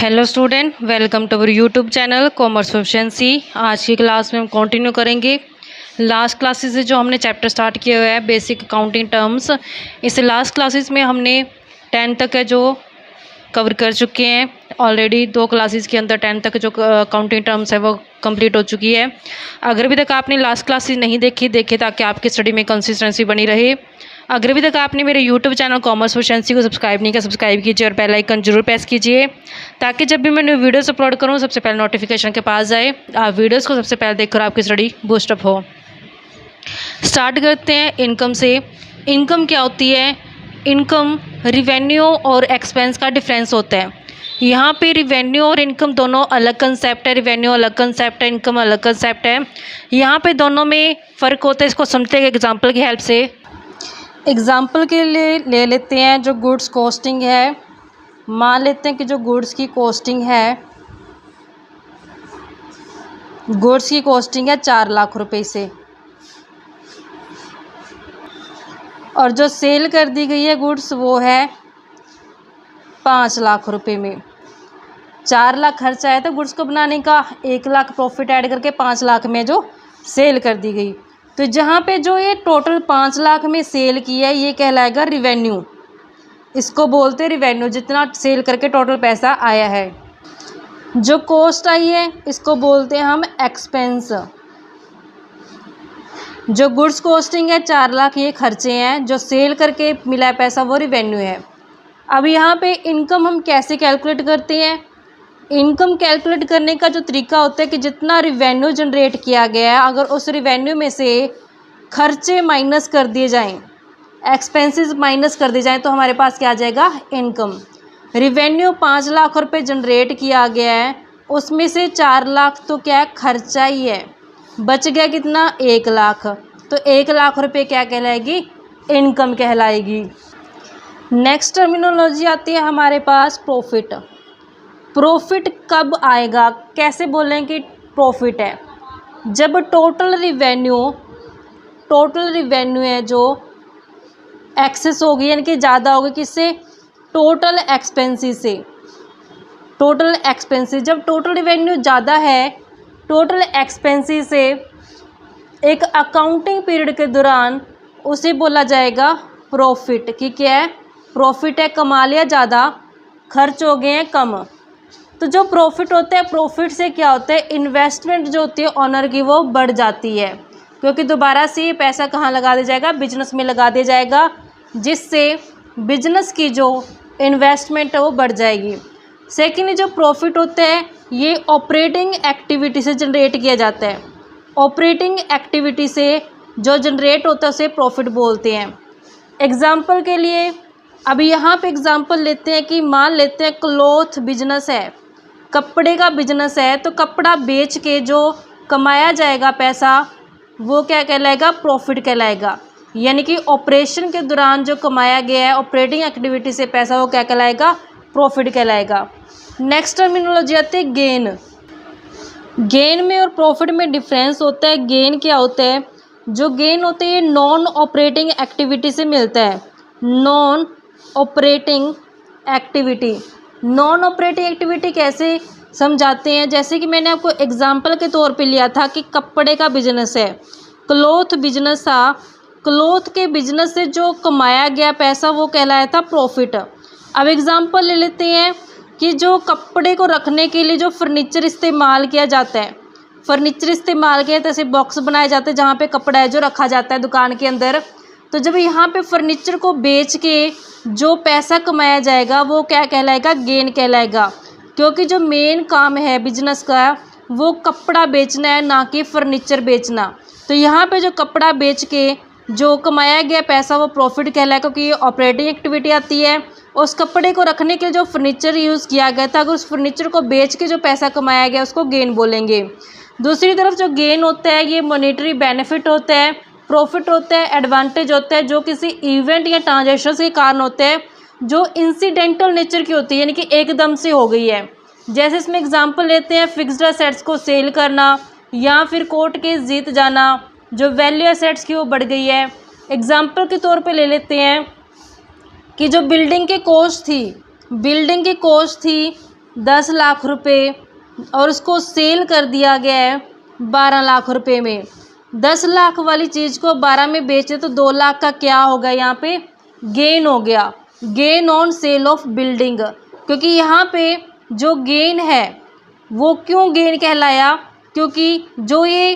Hello student, welcome to our YouTube channel commerce proficiency. आज की class में हम कंटिन्यू करेंगे लास्ट क्लासेस से जो हमने चैप्टर स्टार्ट किया हुआ है बेसिक अकाउंटिंग टर्म्स। इस लास्ट क्लासेस में हमने 10 तक है जो कवर कर चुके हैं ऑलरेडी। 2 क्लासेस के अंदर 10 तक जो अकाउंटिंग टर्म्स है वो कंप्लीट हो चुकी है। अगर अभी तक आपने लास्ट क्लासेस नहीं देखे ताकि आपकी स्टडी में कंसिस्टेंसी बनी रहे। अगर अभी तक आपने मेरे यूट्यूब चैनल कॉमर्स प्रोफिशिएंसी को सब्सक्राइब नहीं किया, सब्सक्राइब कीजिए और बेल आइकन जरूर प्रेस कीजिए ताकि जब भी मैं न्यू वीडियोस अपलोड करूँ सबसे पहले नोटिफिकेशन के पास जाए। आप वीडियोस को सबसे पहले देखकर आपकी स्टडी बूस्टअप हो। स्टार्ट करते हैं इनकम से। इनकम क्या होती है? इनकम रिवेन्यू और एक्सपेंस का डिफरेंस होता है। यहाँ पे रिवेन्यू और इनकम दोनों अलग कंसेप्ट है। रिवेन्यू अलग कंसेप्ट है, इनकम अलग कंसेप्ट है। यहाँ पे दोनों में फ़र्क होता है। इसको समझते हैं एग्जाम्पल की हेल्प से। एग्जाम्पल के लिए ले लेते हैं जो गुड्स कॉस्टिंग है। मान लेते हैं कि जो गुड्स की कॉस्टिंग है 4 लाख रुपए से, और जो सेल कर दी गई है गुड्स वो है 5 लाख रुपए में। 4 लाख खर्चा आया था गुड्स को बनाने का, 1 लाख प्रॉफिट ऐड करके 5 लाख में जो सेल कर दी गई। तो जहाँ पे जो ये टोटल 5 लाख में सेल किया है ये कहलाएगा रिवेन्यू। इसको बोलते हैं रिवेन्यू, जितना सेल करके टोटल पैसा आया है। जो कॉस्ट आई है इसको बोलते हैं हम एक्सपेंस। जो गुड्स कॉस्टिंग है 4 लाख ये खर्चे हैं, जो सेल करके मिला है पैसा वो रिवेन्यू है। अब यहाँ पे इनकम हम कैसे कैलकुलेट करते हैं? इनकम कैलकुलेट करने का जो तरीका होता है कि जितना रिवेन्यू जनरेट किया गया है अगर उस रिवेन्यू में से खर्चे माइनस कर दिए जाएं, एक्सपेंसेस माइनस कर दिए जाएं, तो हमारे पास क्या आ जाएगा? इनकम। रिवेन्यू 5 लाख रुपए जनरेट किया गया है, उसमें से 4 लाख तो क्या खर्चा ही है, बच गया कितना? 1 लाख। तो 1 लाख रुपए क्या कहलाएगी? इनकम कहलाएगी। नेक्स्ट टर्मिनोलॉजी आती है हमारे पास प्रॉफिट। प्रॉफिट कब आएगा? कैसे बोलें कि प्रॉफिट है? जब टोटल रिवेन्यू है जो एक्सेस होगी, यानी कि ज़्यादा होगी किससे? टोटल एक्सपेंसेस से। टोटल एक्सपेंसेस, जब टोटल रिवेन्यू ज़्यादा है टोटल एक्सपेंसेस से एक अकाउंटिंग पीरियड के दौरान, उसे बोला जाएगा प्रॉफिट। कि क्या है? प्रॉफिट है, कमा लिया ज़्यादा, खर्च हो गए हैं कम। तो जो प्रॉफिट होता है, प्रॉफिट से क्या होता है? इन्वेस्टमेंट जो होती है ऑनर की वो बढ़ जाती है, क्योंकि दोबारा से ये पैसा कहाँ लगा दिया जाएगा? बिजनेस में लगा दिया जाएगा, जिससे बिजनेस की जो इन्वेस्टमेंट है वो बढ़ जाएगी। सेकेंड, जो प्रॉफिट होता है ये ऑपरेटिंग एक्टिविटी से जनरेट किया जाता है। ऑपरेटिंग एक्टिविटी से जो जनरेट होता है उसे प्रॉफिट बोलते हैं। एग्जाम्पल के लिए अभी यहाँ पे एग्जाम्पल लेते हैं कि मान लेते हैं क्लॉथ बिजनेस है, कपड़े का बिजनेस है, तो कपड़ा बेच के जो कमाया जाएगा पैसा वो क्या कहलाएगा? प्रॉफिट कहलाएगा। यानी कि ऑपरेशन के दौरान जो कमाया गया है ऑपरेटिंग एक्टिविटी से पैसा वो क्या कहलाएगा? प्रॉफिट कहलाएगा। नेक्स्ट टर्मिनोलॉजी आती है गेन। गेन में और प्रॉफिट में डिफरेंस होता है। गेन क्या होता है? जो गेन होते हैं नॉन ऑपरेटिंग एक्टिविटी से मिलता है। Non operating activity. Non operating activity कैसे समझाते हैं? जैसे कि मैंने आपको एग्जांपल के तौर पे लिया था कि कपड़े का बिजनेस है, क्लॉथ बिजनेस था, क्लॉथ के बिजनेस से जो कमाया गया पैसा वो कहलाया था प्रॉफिट। अब एग्जांपल ले लेते हैं कि जो कपड़े को रखने के लिए जो फर्नीचर इस्तेमाल किया जाता है, फर्नीचर इस्तेमाल किया जैसे बॉक्स बनाए जाते हैं जहाँ पे कपड़ा है जो रखा जाता है दुकान के अंदर। तो जब यहाँ पे फर्नीचर को बेच के जो पैसा कमाया जाएगा वो क्या कहलाएगा? गेन कहलाएगा, क्योंकि जो मेन काम है बिजनेस का वो कपड़ा बेचना है, ना कि फर्नीचर बेचना। तो यहाँ पे जो कपड़ा बेच के जो कमाया गया पैसा वो प्रॉफिट कहलाएगा, क्योंकि ये ऑपरेटिंग एक्टिविटी आती है। उस कपड़े को रखने के लिए जो फर्नीचर यूज़ किया गया था, अगर उस फर्नीचर को बेच के जो पैसा कमाया गया उसको गेन बोलेंगे। दूसरी तरफ जो गेन होता है ये मॉनेटरी बेनिफिट होता है, प्रॉफिट होता है, एडवांटेज होता है, जो किसी इवेंट या ट्रांजेक्शन के कारण होते हैं, जो इंसिडेंटल नेचर की होती है, यानी कि एकदम से हो गई है। जैसे इसमें एग्जांपल लेते हैं फिक्स्ड एसेट्स को सेल करना या फिर कोर्ट केस जीत जाना, जो वैल्यू एसेट्स की वो बढ़ गई है। एग्जांपल के तौर पे ले लेते हैं कि जो बिल्डिंग की कॉस्ट थी 10 लाख रुपए और उसको सेल कर दिया गया है 12 लाख रुपए में। 10 लाख वाली चीज़ को 12 में बेचे तो 2 लाख का क्या होगा, यहाँ पे गेन हो गया, gain on sale of building. क्योंकि यहाँ पे जो गेन है वो क्यों गेन कहलाया, क्योंकि जो ये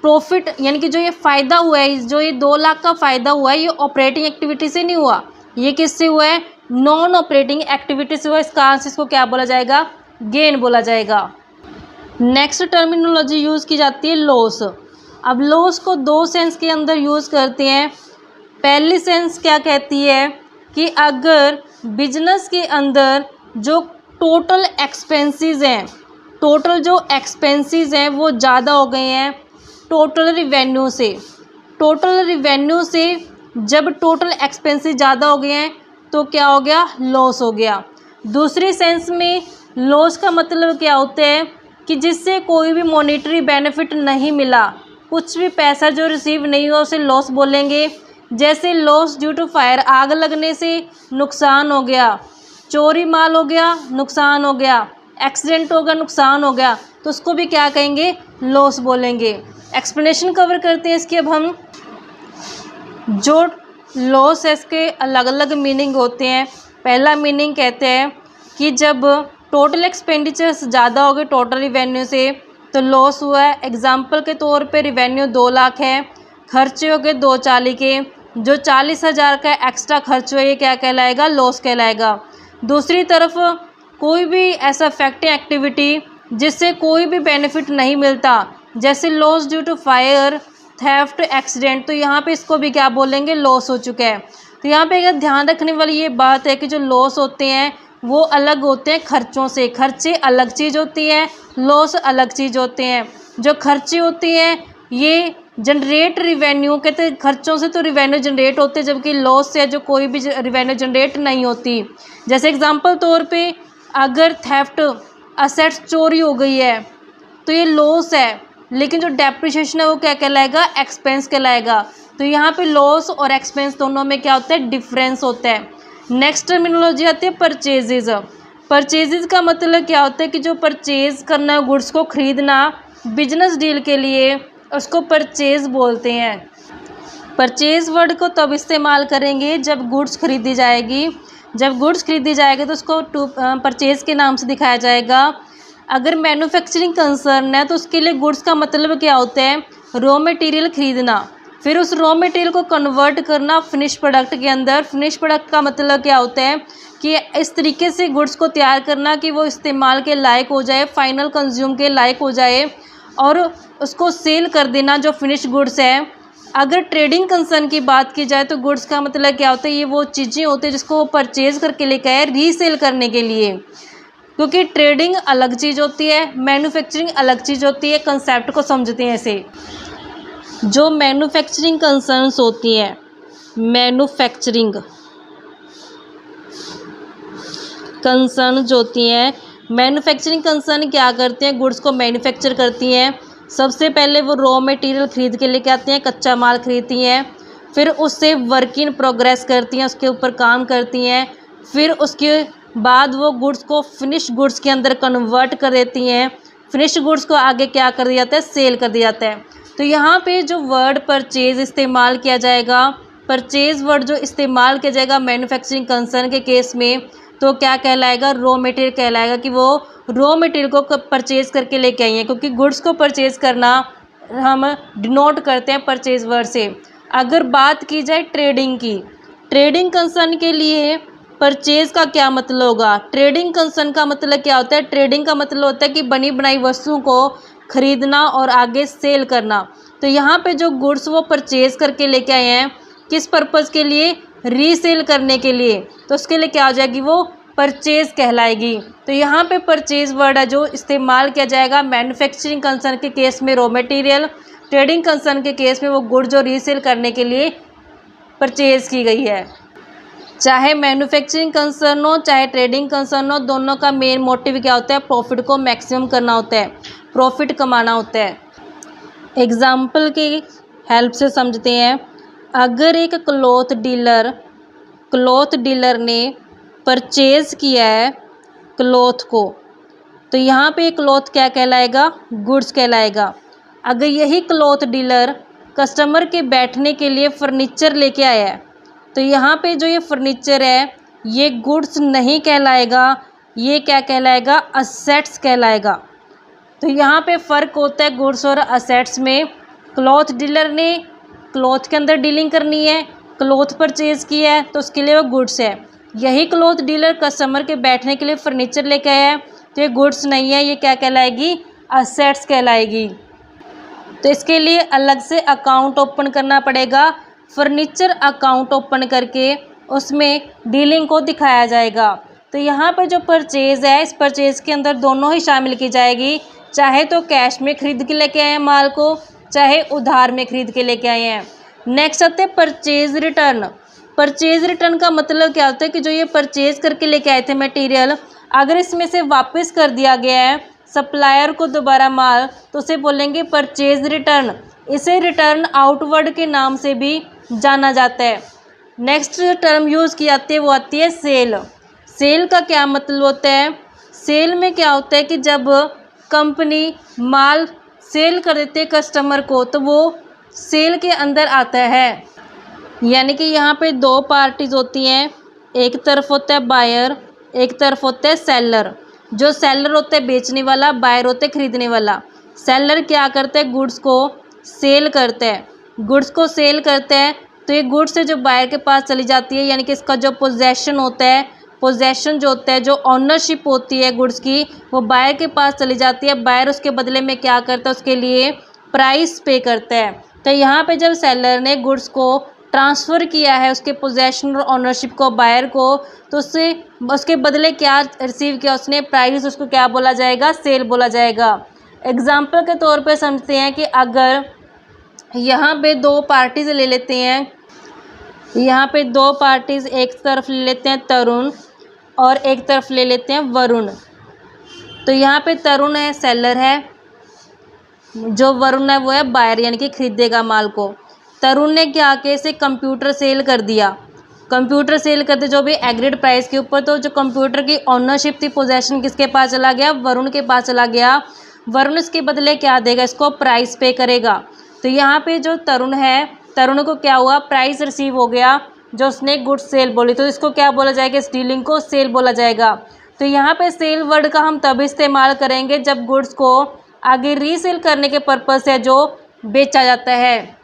प्रॉफिट यानी कि जो ये फ़ायदा हुआ है, जो ये 2 लाख का फ़ायदा हुआ है, ये ऑपरेटिंग एक्टिविटी से नहीं हुआ, ये किससे हुआ है, नॉन ऑपरेटिंग एक्टिविटी से हुआ। इसका आंसर इसको क्या बोला जाएगा, गेन बोला जाएगा। नेक्स्ट टर्मिनोलॉजी यूज़ की जाती है लॉस। अब लॉस को 2 सेंस के अंदर यूज़ करते हैं। पहली सेंस क्या कहती है कि अगर बिजनेस के अंदर जो टोटल एक्सपेंसेस हैं, टोटल जो एक्सपेंसेस हैं वो ज़्यादा हो गए हैं टोटल रिवेन्यू से। टोटल रिवेन्यू से जब टोटल एक्सपेंसेस ज़्यादा हो गए हैं तो क्या हो गया, लॉस हो गया। दूसरी सेंस में लॉस का मतलब क्या होता है कि जिससे कोई भी मॉनेटरी बेनिफिट नहीं मिला, कुछ भी पैसा जो रिसीव नहीं हुआ उसे लॉस बोलेंगे। जैसे लॉस ड्यू टू फायर, आग लगने से नुकसान हो गया, चोरी माल हो गया नुकसान हो गया, एक्सीडेंट हो गया नुकसान हो गया, तो उसको भी क्या कहेंगे, लॉस बोलेंगे। एक्सप्लेनेशन कवर करते हैं इसकी। अब हम जो लॉस है इसके अलग अलग मीनिंग होते हैं। पहला मीनिंग कहते हैं कि जब टोटल एक्सपेंडिचर्स ज़्यादा हो गए टोटल रिवेन्यू से तो लॉस हुआ है। एग्जांपल के तौर पे रिवेन्यू 2 लाख है, खर्चे हो गए 240 के, जो 40,000 का एक्स्ट्रा खर्च हुआ ये क्या कहलाएगा, लॉस कहलाएगा। दूसरी तरफ कोई भी ऐसा फैक्टिंग एक्टिविटी जिससे कोई भी बेनिफिट नहीं मिलता, जैसे loss due to fire, theft, accident, तो यहाँ पे इसको भी क्या बोलेंगे, लॉस हो चुका है। तो यहाँ पे अगर ध्यान रखने वाली ये बात है कि जो लॉस होते हैं वो अलग होते हैं खर्चों से। खर्चे अलग चीज़ होती है, लॉस अलग चीज़ होते हैं। जो खर्चे होती हैं ये जनरेट रिवेन्यू, कहते हैं खर्चों से तो रिवेन्यू जनरेट होते हैं, जबकि लॉस से जो कोई भी रिवेन्यू जनरेट नहीं होती। जैसे एग्जांपल तौर पे अगर थेफ्ट, असेट्स चोरी हो गई है तो ये लॉस है, लेकिन जो डेप्रिसिएशन है वो क्या कहलाएगा, एक्सपेंस कहलाएगा। तो यहाँ पे लॉस और एक्सपेंस दोनों में क्या होता है, डिफरेंस होता है। नेक्स्ट टर्मिनोलॉजी आती है परचेजेज। परचेजेज का मतलब क्या होता है कि जो परचेज करना, गुड्स को खरीदना बिजनेस डील के लिए, उसको परचेज बोलते हैं। परचेज वर्ड को तब इस्तेमाल करेंगे जब गुड्स खरीदी जाएगी। जब गुड्स खरीदी जाएगी तो उसको परचेज के नाम से दिखाया जाएगा। अगर मैन्युफैक्चरिंग कंसर्न है तो उसके लिए गुड्स का मतलब क्या होता है, रॉ मटेरियल खरीदना, फिर उस रॉ मटेरियल को कन्वर्ट करना फिनिश प्रोडक्ट के अंदर। फिनिश प्रोडक्ट का मतलब क्या होता है कि इस तरीके से गुड्स को तैयार करना कि वो इस्तेमाल के लायक हो जाए, फाइनल कंज्यूम के लायक हो जाए, और उसको सेल कर देना जो फिनिश गुड्स है। अगर ट्रेडिंग कंसर्न की बात की जाए तो गुड्स का मतलब क्या होता है, ये वो चीज़ें होती है जिसको वो परचेज करके लेकर आए रीसेल करने के लिए। क्योंकि ट्रेडिंग अलग चीज़ होती है, मैन्युफैक्चरिंग अलग चीज़ होती है। कंसेप्ट को समझते हैं ऐसे। जो मैन्युफैक्चरिंग कंसर्न्स होती हैं, मैन्युफैक्चरिंग कंसर्न जो होती हैं, मैन्युफैक्चरिंग कंसर्न क्या करते हैं, गुड्स को मैन्युफैक्चर करती हैं। सबसे पहले वो रॉ मटेरियल खरीद के लेके आती हैं, कच्चा माल खरीदती हैं, फिर उससे वर्क इन प्रोग्रेस करती हैं, उसके ऊपर काम करती हैं, फिर उसके बाद वो गुड्स को फिनिश गुड्स के अंदर कन्वर्ट कर देती हैं। फिनिश गुड्स को आगे क्या कर दिया जाता है, सेल कर दिया जाता है। तो यहाँ पे जो वर्ड परचेज इस्तेमाल किया जाएगा, परचेज वर्ड जो इस्तेमाल किया जाएगा मैन्युफैक्चरिंग कंसर्न के केस में, तो क्या कहलाएगा, रॉ मटेरियल कहलाएगा कि वो रॉ मटेरियल को परचेज करके लेके आई हैं। क्योंकि गुड्स को परचेज करना हम डिनोट करते हैं परचेज वर्ड से। अगर बात की जाए ट्रेडिंग की, ट्रेडिंग कंसर्न के लिए परचेज का क्या मतलब होगा, ट्रेडिंग कंसर्न का मतलब क्या होता है, ट्रेडिंग का मतलब होता है कि बनी बनाई वस्तुओं को खरीदना और आगे सेल करना। तो यहाँ पे जो गुड्स वो परचेज करके लेके आए हैं, किस पर्पज़ के लिए, रीसेल करने के लिए, तो उसके लिए क्या हो जाएगी, वो परचेज कहलाएगी। तो यहाँ पे परचेज वर्ड है जो इस्तेमाल किया जाएगा मैन्युफैक्चरिंग कंसर्न के केस में रॉ मटेरियल, ट्रेडिंग कंसर्न के केस में वो गुड जो रीसेल करने के लिए परचेज की गई है। चाहे मैन्युफैक्चरिंग कंसर्न हो चाहे ट्रेडिंग कंसर्न हो, दोनों का मेन मोटिव क्या होता है, प्रॉफिट को मैक्सिमम करना होता है, प्रॉफिट कमाना होता है। एग्जाम्पल की हेल्प से समझते हैं। अगर एक क्लॉथ डीलर ने परचेज़ किया है क्लॉथ को, तो यहाँ पे क्लॉथ क्या कहलाएगा, गुड्स कहलाएगा। अगर यही क्लॉथ डीलर कस्टमर के बैठने के लिए फर्नीचर लेके आया है तो यहाँ पे जो ये फर्नीचर है ये गुड्स नहीं कहलाएगा, ये क्या कहलाएगा, असेट्स कहलाएगा। तो यहाँ पे फ़र्क होता है गुड्स और असेट्स में। क्लॉथ डीलर ने क्लॉथ के अंदर डीलिंग करनी है, क्लॉथ परचेज़ किया है तो उसके लिए वो गुड्स है। यही क्लॉथ डीलर कस्टमर के बैठने के लिए फर्नीचर लेके आया है तो ये गुड्स नहीं है, ये क्या कहलाएगी, असेट्स कहलाएगी। तो इसके लिए अलग से अकाउंट ओपन करना पड़ेगा, फर्नीचर अकाउंट ओपन करके उसमें डीलिंग को दिखाया जाएगा। तो यहाँ पर जो परचेज़ है इस परचेज़ के अंदर दोनों ही शामिल की जाएगी, चाहे तो कैश में ख़रीद के लेके आए हैं माल को, चाहे उधार में ख़रीद के लेके आए हैं। नेक्स्ट आते हैं परचेज़ रिटर्न। परचेज़ रिटर्न का मतलब क्या होता है कि जो ये परचेज़ करके लेके आए थे मटेरियल, अगर इसमें से वापस कर दिया गया है सप्लायर को दोबारा माल तो उसे बोलेंगे परचेज़ रिटर्न। इसे रिटर्न आउटवर्ड के नाम से भी जाना जाता है। नेक्स्ट टर्म यूज़ की जाती है वो आती है सेल। सेल का क्या मतलब होता है, सेल में क्या होता है कि जब कंपनी माल सेल कर देते हैं कस्टमर को तो वो सेल के अंदर आता है। यानी कि यहाँ पे दो पार्टीज होती हैं, एक तरफ होता है बायर, एक तरफ होता है सेलर। जो सेलर होता है बेचने वाला, बायर होता है खरीदने वाला। सेलर क्या करता है, गुड्स को सेल करता है। गुड्स को सेल करता है तो ये गुड्स है जो बायर के पास चली जाती है, यानी कि इसका जो पोजेशन होता है, पोजेशन जो होता है, जो ऑनरशिप होती है गुड्स की, वो बायर के पास चली जाती है। बायर उसके बदले में क्या करता है, उसके लिए प्राइस पे करता है। तो यहाँ पे जब सेलर ने गुड्स को ट्रांसफ़र किया है उसके पोजेशन और ऑनरशिप को बायर को, तो उसके बदले क्या रिसीव किया उसने, प्राइस, उसको क्या बोला जाएगा, सेल बोला जाएगा। एग्जाम्पल के तौर पे समझते हैं कि अगर यहाँ पे दो पार्टीज ले लेते हैं, यहाँ पे दो पार्टीज एक तरफ ले लेते हैं तरुण और एक तरफ ले लेते हैं वरुण। तो यहाँ पे तरुण है सेलर है, जो वरुण है वो है बायर, यानी कि खरीदेगा माल को। तरुण ने क्या किया, इसे कंप्यूटर सेल कर दिया। कंप्यूटर सेल करते जो भी एग्रीड प्राइस के ऊपर, तो जो कंप्यूटर की ऑनरशिप थी, पोजेशन किसके पास चला गया, वरुण के पास चला गया। वरुण इसके बदले क्या देगा, इसको प्राइस पे करेगा। तो यहाँ पे जो तरुण है, तरुण को क्या हुआ, प्राइस रिसीव हो गया जो उसने गुड्स सेल बोली, तो इसको क्या बोला जाएगा, इस डीलिंग को सेल बोला जाएगा। तो यहाँ पे सेल वर्ड का हम तब इस्तेमाल करेंगे जब गुड्स को आगे रीसेल करने के पर्पज़ से जो बेचा जाता है।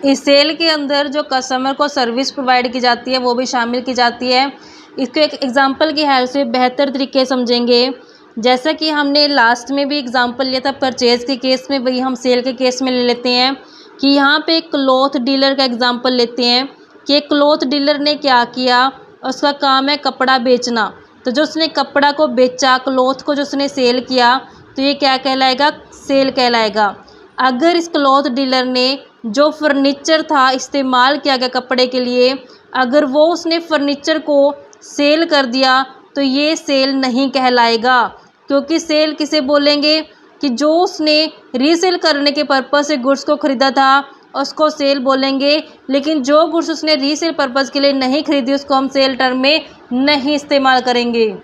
इस सेल के अंदर जो कस्टमर को सर्विस प्रोवाइड की जाती है वो भी शामिल की जाती है। इसको एक एग्जांपल की हेल्प से बेहतर तरीके समझेंगे। जैसा कि हमने लास्ट में भी एग्जांपल लिया था परचेज़ के केस में, वही हम सेल के केस में ले लेते हैं कि यहाँ पे क्लॉथ डीलर का एग्जांपल लेते हैं कि क्लॉथ डीलर ने क्या किया, उसका काम है कपड़ा बेचना। तो जो उसने कपड़ा को बेचा, क्लॉथ को जो उसने सेल किया, तो ये क्या कहलाएगा, सेल कहलाएगा। अगर इस क्लॉथ डीलर ने जो फर्नीचर था इस्तेमाल किया गया कपड़े के लिए, अगर वो उसने फर्नीचर को सेल कर दिया तो ये सेल नहीं कहलाएगा। क्योंकि सेल किसे बोलेंगे कि जो उसने रीसेल करने के पर्पज़ से गुड्स को ख़रीदा था उसको सेल बोलेंगे। लेकिन जो गुड्स उसने रीसेल पर्पज़ के लिए नहीं खरीदी उसको हम सेल टर्म में नहीं इस्तेमाल करेंगे।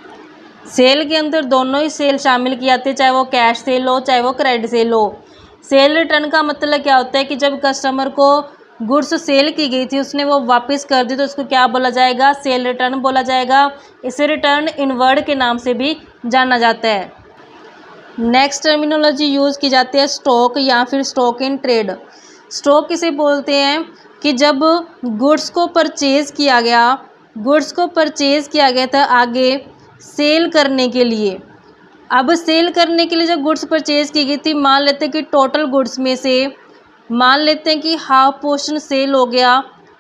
सेल के अंदर दोनों ही सेल शामिल की जाती है, चाहे वो कैश सेल हो चाहे वो क्रेडिट सेल हो। सेल रिटर्न का मतलब क्या होता है कि जब कस्टमर को गुड्स सेल की गई थी उसने वो वापस कर दी तो उसको क्या बोला जाएगा, सेल रिटर्न बोला जाएगा। इसे रिटर्न इनवर्ड के नाम से भी जाना जाता है। नेक्स्ट टर्मिनोलॉजी यूज़ की जाती है स्टॉक या फिर स्टॉक इन ट्रेड। स्टॉक किसे बोलते हैं कि जब गुड्स को परचेज़ किया गया, गुड्स को परचेज़ किया गया था आगे सेल करने के लिए। अब सेल करने के लिए जो गुड्स परचेज़ की गई थी, मान लेते हैं कि टोटल गुड्स में से मान लेते हैं कि हाफ पोर्शन सेल हो गया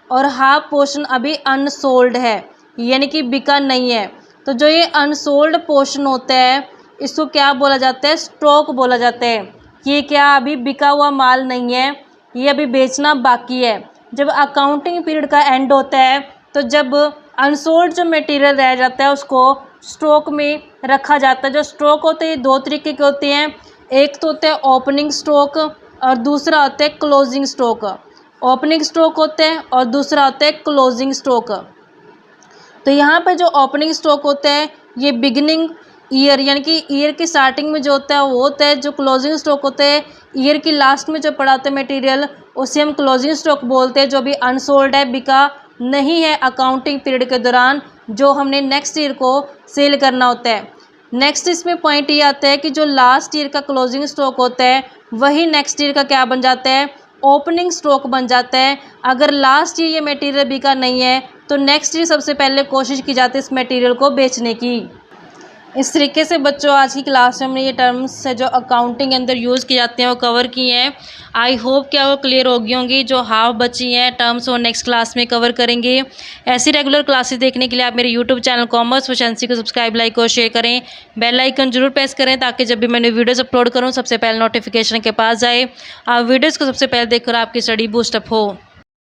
और हाफ पोर्शन अभी अनसोल्ड है, यानी कि बिका नहीं है। तो जो ये अनसोल्ड पोर्शन होता है इसको क्या बोला जाता है, स्टॉक बोला जाता है। ये क्या अभी बिका हुआ माल नहीं है, ये अभी बेचना बाकी है। जब अकाउंटिंग पीरियड का एंड होता है तो जब अनसोल्ड जो मटेरियल रह जाता है उसको स्टॉक में रखा जाता है। जो स्टॉक होते हैं दो तरीके के होते हैं, एक तो होता है ओपनिंग स्टॉक और दूसरा होता है क्लोजिंग स्टॉक। ओपनिंग स्टॉक होता है और दूसरा होता है क्लोजिंग स्टॉक। तो यहाँ पर जो ओपनिंग स्टॉक होता है ये बिगिनिंग ईयर यानी कि ईयर की स्टार्टिंग में जो होता है वो होता है, जो क्लोजिंग स्टॉक होते हैं ईयर की लास्ट में जो पड़ा होता है मटेरियल उसे हम क्लोजिंग स्टॉक बोलते हैं, जो भी अनसोल्ड है, बिका नहीं है अकाउंटिंग पीरियड के दौरान, जो हमने नेक्स्ट ईयर को सेल करना होता है। नेक्स्ट इसमें पॉइंट ये आता है कि जो लास्ट ईयर का क्लोजिंग स्टॉक होता है वही नेक्स्ट ईयर का क्या बन जाता है, ओपनिंग स्टॉक बन जाता है। अगर लास्ट ईयर ये मटेरियल बिका नहीं है तो नेक्स्ट ईयर सबसे पहले कोशिश की जाती है इस मटेरियल को बेचने की। इस तरीके से बच्चों आज की क्लास में हमने ये टर्म्स जो अकाउंटिंग के अंदर यूज़ किए जाते हैं वो कवर किए हैं। आई होप कि वो क्लियर हो गई होंगी। जो हाफ बची हैं टर्म्स वो नेक्स्ट क्लास में कवर करेंगे। ऐसी रेगुलर क्लासेस देखने के लिए आप मेरे यूट्यूब चैनल कॉमर्स प्रोficiency को सब्सक्राइब, लाइक और शेयर करें। बेल आइकन जरूर प्रेस करें ताकि जब भी मैंने वीडियोज़ अपलोड करूँ सबसे पहले नोटिफिकेशन के पास जाए। आप वीडियोज़ को सबसे पहले देखकर आपकी स्टडी बूस्टअप हो।